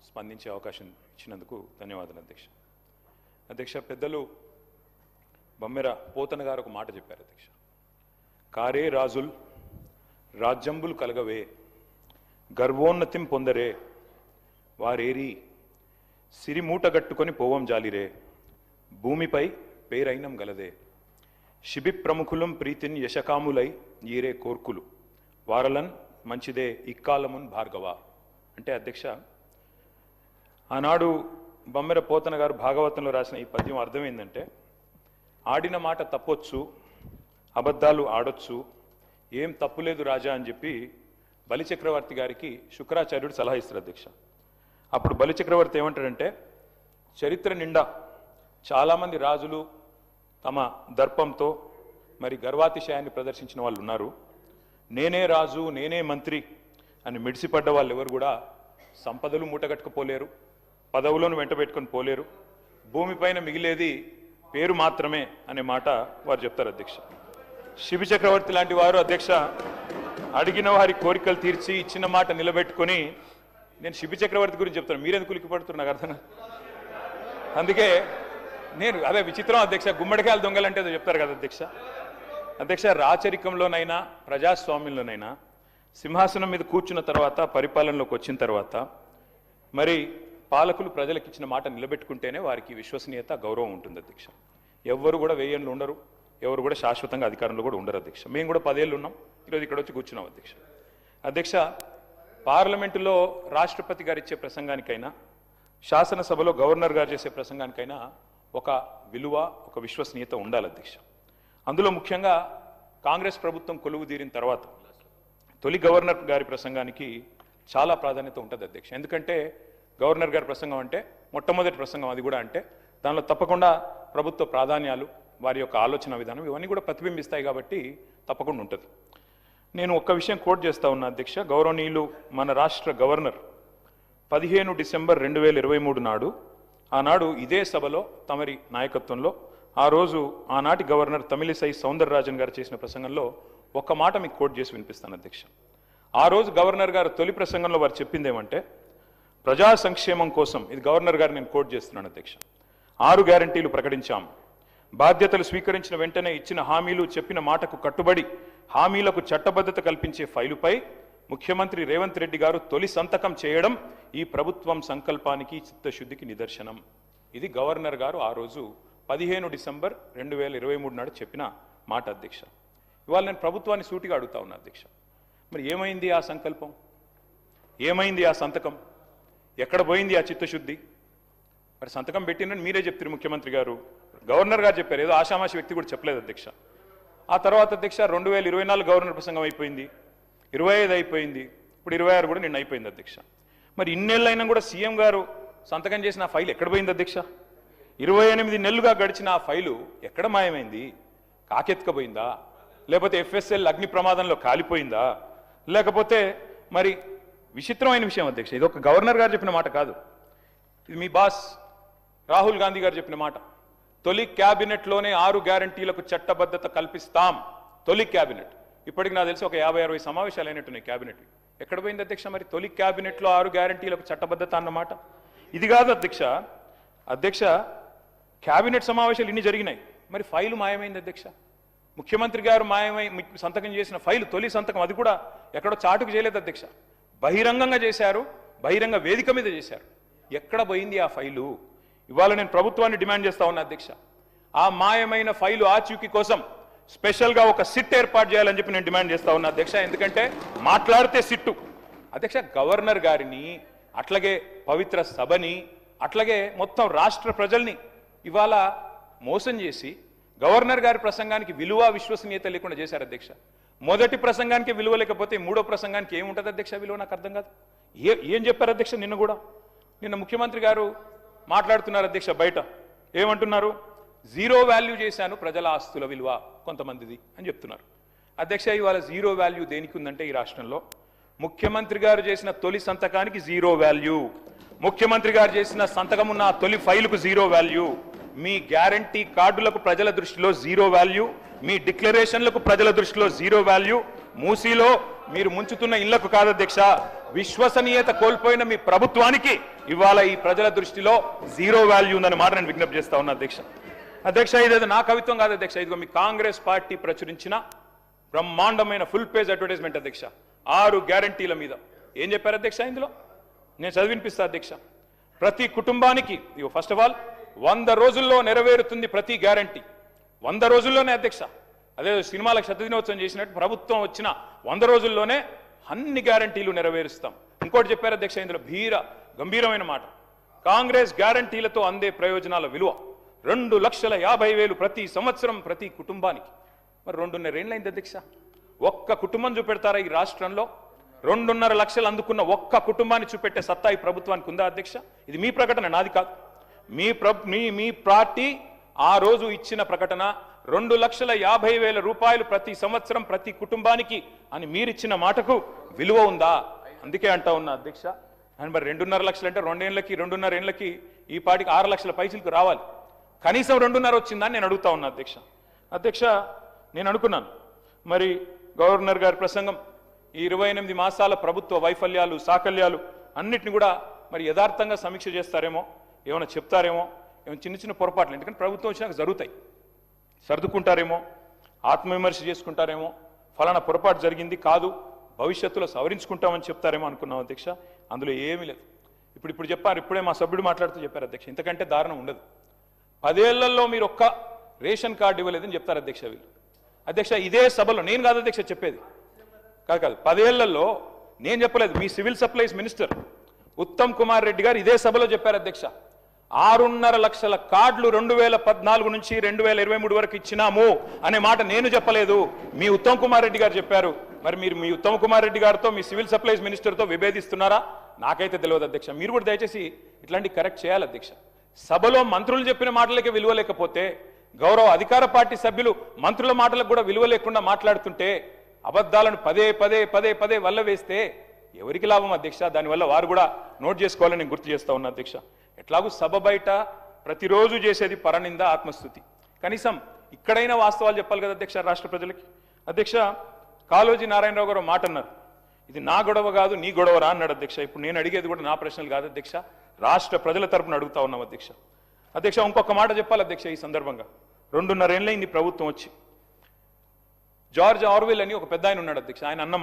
స్పందించే అవకాశం ఇచ్చినందుకు ధన్యవాదాలు అధ్యక్ష. అధ్యక్ష, పెద్దలు బమ్మెర పోతన గారు ఒక మాట చెప్పారు అధ్యక్ష. కారే రాజుల్ రాజ్యంబులు కలగవే, గర్వోన్నతిం పొందరే, వారేరి సిరిమూటగట్టుకొని పోవం జాలిరే, భూమిపై పేరైనం గలదే, శిబి ప్రముఖులం ప్రీతిన్ యశకాములై ఈరే కోర్కులు, వారలన్ మంచిదే ఇక్కాలమున్ భార్గవ. అంటే అధ్యక్ష, ఆనాడు బమ్మెర పోతన గారు భాగవతంలో రాసిన ఈ పద్యం అర్థం ఏంటంటే, ఆడిన మాట తప్పొచ్చు, అబద్ధాలు ఆడొచ్చు, ఏం తప్పులేదు రాజా అని చెప్పి బలిచక్రవర్తి గారికి శుక్రాచార్యుడు సలహా ఇస్తారు అధ్యక్ష. అప్పుడు బలిచక్రవర్తి ఏమంటాడంటే, చరిత్ర నిండా చాలామంది రాజులు తమ దర్పంతో మరి గర్వాతిశయాన్ని ప్రదర్శించిన వాళ్ళు ఉన్నారు. నేనే రాజు, నేనే మంత్రి అని మిడిసిపడ్డ వాళ్ళు ఎవరు కూడా సంపదలు మూటగట్టుకుపోలేరు, పదవులను వెంట పెట్టుకొని పోలేరు, భూమిపైన మిగిలేది పేరు మాత్రమే అనే మాట వారు చెప్తారు అధ్యక్ష. శిబి చక్రవర్తి లాంటి వారు అధ్యక్ష అడిగిన వారి కోరికలు తీర్చి ఇచ్చిన మాట నిలబెట్టుకొని, నేను శిబి చక్రవర్తి గురించి చెప్తాను, మీరెందుకు ఉలిక్కిపడుతున్నారు నాకు అర్థం. అందుకే నేను అదే విచిత్రం అధ్యక్ష, గుమ్మడికాయలు దొంగలంటే ఏదో చెప్తారు కదా అధ్యక్ష. అధ్యక్ష, రాచరికంలోనైనా ప్రజాస్వామ్యంలోనైనా సింహాసనం మీద కూర్చున్న తర్వాత, పరిపాలనలోకి వచ్చిన తర్వాత మరి పాలకులు ప్రజలకు ఇచ్చిన మాట నిలబెట్టుకుంటేనే వారికి విశ్వసనీయత, గౌరవం ఉంటుంది అధ్యక్ష. ఎవరు కూడా వెయ్యేళ్ళు ఉండరు, ఎవరు కూడా శాశ్వతంగా అధికారంలో కూడా ఉండరు అధ్యక్ష. మేము కూడా 10 ఏళ్ళు ఉన్నాం, ఈరోజు ఇక్కడ వచ్చి కూర్చున్నాం అధ్యక్ష. అధ్యక్ష, పార్లమెంటులో రాష్ట్రపతి గారు ఇచ్చే ప్రసంగానికైనా, శాసనసభలో గవర్నర్ గారు చేసే ప్రసంగానికైనా ఒక విలువ, ఒక విశ్వసనీయత ఉండాలి అధ్యక్ష. అందులో ముఖ్యంగా కాంగ్రెస్ ప్రభుత్వం కొలువు తీరిన తర్వాత తొలి గవర్నర్ గారి ప్రసంగానికి చాలా ప్రాధాన్యత ఉంటుంది అధ్యక్ష. ఎందుకంటే గవర్నర్ గారి ప్రసంగం అంటే మొట్టమొదటి ప్రసంగం, అది కూడా అంటే దానిలో తప్పకుండా ప్రభుత్వ ప్రాధాన్యాలు, వారి యొక్క ఆలోచన విధానం ఇవన్నీ కూడా ప్రతిబింబిస్తాయి కాబట్టి తప్పకుండా ఉంటుంది. నేను ఒక్క విషయం కోట్ చేస్తా ఉన్నా అధ్యక్ష. గౌరవనీయులు మన రాష్ట్ర గవర్నర్ 15 డిసెంబర్ 2023 నాడు, ఆనాడు ఇదే సభలో తమరి నాయకత్వంలో ఆ రోజు ఆనాటి గవర్నర్ తమిళిసై సౌందరరాజన్ గారు చేసిన ప్రసంగంలో ఒక్క మాట మీకు కోట్ చేసి వినిపిస్తాను అధ్యక్ష. ఆ రోజు గవర్నర్ గారు తొలి ప్రసంగంలో వారు చెప్పింది ఏమంటే, ప్రజా సంక్షేమం కోసం, ఇది గవర్నర్ గారు నేను కోట్ చేస్తున్నాను అధ్యక్ష, 6 గ్యారంటీలు ప్రకటించాం. బాధ్యతలు స్వీకరించిన వెంటనే ఇచ్చిన హామీలు, చెప్పిన మాటకు కట్టుబడి హామీలకు చట్టబద్ధత కల్పించే ఫైలుపై ముఖ్యమంత్రి రేవంత్ రెడ్డి గారు తొలి సంతకం చేయడం ఈ ప్రభుత్వం సంకల్పానికి, చిత్తశుద్ధికి నిదర్శనం. ఇది గవర్నర్ గారు ఆ రోజు 15 డిసెంబర్ 2023 నాడు చెప్పిన మాట అధ్యక్ష. ఇవాళ నేను ప్రభుత్వాన్ని సూటిగా అడుగుతా ఉన్నా అధ్యక్ష, మరి ఏమైంది ఆ సంకల్పం, ఏమైంది ఆ సంతకం, ఎక్కడ పోయింది ఆ చిత్తశుద్ధి? మరి సంతకం పెట్టినని మీరే చెప్తారు ముఖ్యమంత్రి గారు, గవర్నర్ గారు చెప్పారు, ఏదో ఆషామాషి వ్యక్తి కూడా చెప్పలేదు అధ్యక్ష. ఆ తర్వాత అధ్యక్ష 2024 గవర్నర్ ప్రసంగం అయిపోయింది, 25 అయిపోయింది, ఇప్పుడు 26 కూడా నిన్న అయిపోయింది అధ్యక్ష. మరి ఇన్నేళ్ళైనా కూడా సీఎం గారు సంతకం చేసిన ఆ ఫైల్ ఎక్కడ పోయింది అధ్యక్ష? 28 నెలలుగా గడిచిన ఆ ఫైలు ఎక్కడ మాయమైంది? కాకెత్తుకపోయిందా, లేకపోతే FSL అగ్ని ప్రమాదంలో కాలిపోయిందా, లేకపోతే మరి విచిత్రమైన విషయం అధ్యక్ష, ఇది ఒక గవర్నర్ గారు చెప్పిన మాట కాదు, ఇది మీ బాస్ రాహుల్ గాంధీ గారు చెప్పిన మాట. తొలి క్యాబినెట్లోనే 6 గ్యారంటీలకు చట్టబద్ధత కల్పిస్తాం. తొలి క్యాబినెట్, ఇప్పటికి నాకు తెలిసి ఒక 50-60 సమావేశాలు అయినట్టున్నాయి క్యాబినెట్. ఎక్కడ పోయింది అధ్యక్ష మరి తొలి క్యాబినెట్లో 6 గ్యారంటీలకు చట్టబద్ధత అన్నమాట? ఇది కాదు అధ్యక్ష. అధ్యక్ష, క్యాబినెట్ సమావేశాలు ఇన్ని జరిగినాయి, మరి ఫైలు మాయమైంది అధ్యక్ష. ముఖ్యమంత్రి గారు సంతకం చేసిన ఫైలు, తొలి సంతకం, అది కూడా ఎక్కడో చాటుకు చేయలేదు అధ్యక్ష, బహిరంగంగా చేశారు, బహిరంగ వేదిక మీద చేశారు. ఎక్కడ పోయింది ఆ ఫైలు? ఇవాళ నేను ప్రభుత్వాన్ని డిమాండ్ చేస్తా ఉన్నా అధ్యక్ష, ఆ మాయమైన ఫైలు ఆచూకీ కోసం స్పెషల్గా ఒక సిట్ ఏర్పాటు చేయాలని చెప్పి నేను డిమాండ్ చేస్తా ఉన్నా అధ్యక్ష. ఎందుకంటే మాట్లాడితే సిట్టు అధ్యక్ష, గవర్నర్ గారిని, అట్లాగే పవిత్ర సభని, అట్లాగే మొత్తం రాష్ట్ర ప్రజల్ని ఇవాళ మోసం చేసి గవర్నర్ గారి ప్రసంగానికి విలువ, విశ్వసనీయత లేకుండా చేశారు అధ్యక్ష. మొదటి ప్రసంగానికి విలువ లేకపోతే మూడో ప్రసంగానికి ఏముంటుంది అధ్యక్ష విలువ? నాకు అర్థం కాదు. ఏం చెప్పారు అధ్యక్ష? నిన్న ముఖ్యమంత్రి గారు మాట్లాడుతున్నారు అధ్యక్ష, బయట ఏమంటున్నారు? జీరో వాల్యూ చేశాను ప్రజల ఆస్తుల విలువ కొంతమందిది అని చెప్తున్నారు అధ్యక్ష. ఇవాళ జీరో వాల్యూ దేనికి ఉందంటే ఈ రాష్ట్రంలో ముఖ్యమంత్రి గారు చేసిన తొలి సంతకానికి జీరో వాల్యూ, ముఖ్యమంత్రి గారు చేసిన సంతకం ఉన్న తొలి ఫైలుకు జీరో వాల్యూ, మీ గ్యారంటీ కార్డులకు ప్రజల దృష్టిలో జీరో వాల్యూ, మీ డిక్లరేషన్లకు ప్రజల దృష్టిలో జీరో వాల్యూ, మూసీలో మీరు ముంచుతున్న ఇళ్లకు కాదు అధ్యక్ష, విశ్వసనీయత కోల్పోయిన మీ ప్రభుత్వానికి ఇవాళ ఈ ప్రజల దృష్టిలో జీరో వాల్యూ ఉందని మాట నేను విజ్ఞప్తి చేస్తా ఉన్నా అధ్యక్ష. అధ్యక్ష, ఇదేదో నా కవిత్వం కాదు అధ్యక్ష, ఇదిగో మీ కాంగ్రెస్ పార్టీ ప్రచురించిన బ్రహ్మాండమైన ఫుల్ పేజ్ అడ్వర్టైజ్మెంట్ అధ్యక్ష. 6 గ్యారంటీల మీద ఏం చెప్పారు అధ్యక్ష ఇందులో? నేను చదివినిపిస్తా అధ్యక్ష. ప్రతి కుటుంబానికి ఇగో ఫస్ట్ ఆఫ్ ఆల్ 100 రోజుల్లో నెరవేరుతుంది ప్రతి గ్యారంటీ. 100 రోజుల్లోనే అధ్యక్ష. అదే సినిమాలకు శతదినోత్సవం చేసినట్టు ప్రభుత్వం వచ్చిన 100 రోజుల్లోనే అన్ని గ్యారంటీలు నెరవేరుస్తాం. ఇంకోటి చెప్పారు అధ్యక్ష ఇందులో గంభీరమైన మాట. కాంగ్రెస్ గ్యారంటీలతో అందే ప్రయోజనాల విలువ 2,50,000 ప్రతి సంవత్సరం ప్రతి కుటుంబానికి. మరి 2.5 ఏళ్ళైంది అధ్యక్ష. ఒక్క కుటుంబం చూపెడతారా ఈ రాష్ట్రంలో? 2.5 లక్షలు అందుకున్న ఒక్క కుటుంబాన్ని చూపెట్టే సత్తా ఈ ప్రభుత్వానికి ఉందా అధ్యక్ష? ఇది మీ ప్రకటన, నాది కాదు. మీ పార్టీ ఆ రోజు ఇచ్చిన ప్రకటన 2,50,000 రూపాయలు ప్రతి సంవత్సరం ప్రతి కుటుంబానికి అని మీరిచ్చిన మాటకు విలువ ఉందా? అందుకే అంటా ఉన్నా అధ్యక్ష. అని మరి 2.5 లక్షలు అంటే 2.5 ఏళ్ళకి ఈ పార్టీకి 6 లక్షల పైసలకు రావాలి. కనీసం 2.5 వచ్చిందని నేను అడుగుతా ఉన్నా అధ్యక్ష. అధ్యక్ష, నేను అనుకున్నాను మరి గవర్నర్ గారి ప్రసంగం ఈ 28 మాసాల ప్రభుత్వ వైఫల్యాలు సాకల్యాలు అన్నిటిని కూడా మరి యథార్థంగా సమీక్ష చేస్తారేమో, ఏమైనా చెప్తారేమో, ఏమైనా చిన్న చిన్న పొరపాట్లు ఎందుకంటే ప్రభుత్వం వచ్చినాక జరుగుతాయి, సర్దుకుంటారేమో, ఆత్మవిమర్శ చేసుకుంటారేమో, ఫలానా పొరపాటు జరిగింది కాదు భవిష్యత్తులో సవరించుకుంటామని చెప్తారేమో అనుకున్నాం అధ్యక్ష. అందులో ఏమీ లేదు. ఇప్పుడు చెప్పారు, ఇప్పుడే మా సభ్యుడు మాట్లాడుతూ చెప్పారు అధ్యక్ష, ఇంతకంటే దారుణం ఉండదు. 10 ఏళ్లలో మీరు ఒక్క రేషన్ కార్డు ఇవ్వలేదని చెప్తారు అధ్యక్ష వీళ్ళు. అధ్యక్ష, ఇదే సభలో నేను కాదు అధ్యక్ష చెప్పేది, కాదు 10 ఏళ్లలో నేను చెప్పలేదు, మీ civil supplies minister Uttam Kumar Reddy గారు ఇదే సభలో చెప్పారు అధ్యక్ష. 6.5 లక్షల కార్డులు 2014 నుంచి 2023 వరకు ఇచ్చినాము అనే మాట నేను చెప్పలేదు, మీ ఉత్తమ్ కుమార్ రెడ్డి గారు చెప్పారు. మరి మీరు మీ ఉత్తమ్ కుమార్ రెడ్డి గారితో మీ సివిల్ సప్లైస్ మినిస్టర్తో విభేదిస్తున్నారా? నాకైతే తెలియదు అధ్యక్ష. మీరు కూడా దయచేసి ఇట్లాంటి కరెక్ట్ చేయాలి అధ్యక్ష. సభలో మంత్రులు చెప్పిన మాటలకే విలువ లేకపోతే గౌరవ అధికార పార్టీ సభ్యులు మంత్రుల మాటలకు కూడా విలువ లేకుండా మాట్లాడుతుంటే అబద్ధాలను పదే వల్ల వేస్తే ఎవరికి లాభం అధ్యక్ష? దానివల్ల వారు కూడా నోట్ చేసుకోవాలని నేను గుర్తు చేస్తా ఉన్నా అధ్యక్ష. ఎట్లాగూ సభ బయట ప్రతిరోజు చేసేది పరనింద ఆత్మస్థుతి, కనీసం ఇక్కడైనా వాస్తవాలు చెప్పాలి కదా అధ్యక్ష రాష్ట్ర ప్రజలకి. అధ్యక్ష, కాళోజీ నారాయణరావు గారు మాట అన్నారు, ఇది నా గొడవ కాదు నీ గొడవరా అన్నాడు అధ్యక్ష. ఇప్పుడు నేను అడిగేది కూడా నా ప్రశ్నలు కాదు అధ్యక్ష, రాష్ట్ర ప్రజల తరపున అడుగుతా ఉన్నాం అధ్యక్ష. అధ్యక్ష, ఇంకొక మాట చెప్పాలి అధ్యక్ష ఈ సందర్భంగా. 2.5 ఏళ్ళైంది ప్రభుత్వం వచ్చి. జార్జ్ ఆర్వెల్ అని ఒక పెద్ద ఆయన ఉన్నాడు అధ్యక్ష, ఆయన అన్న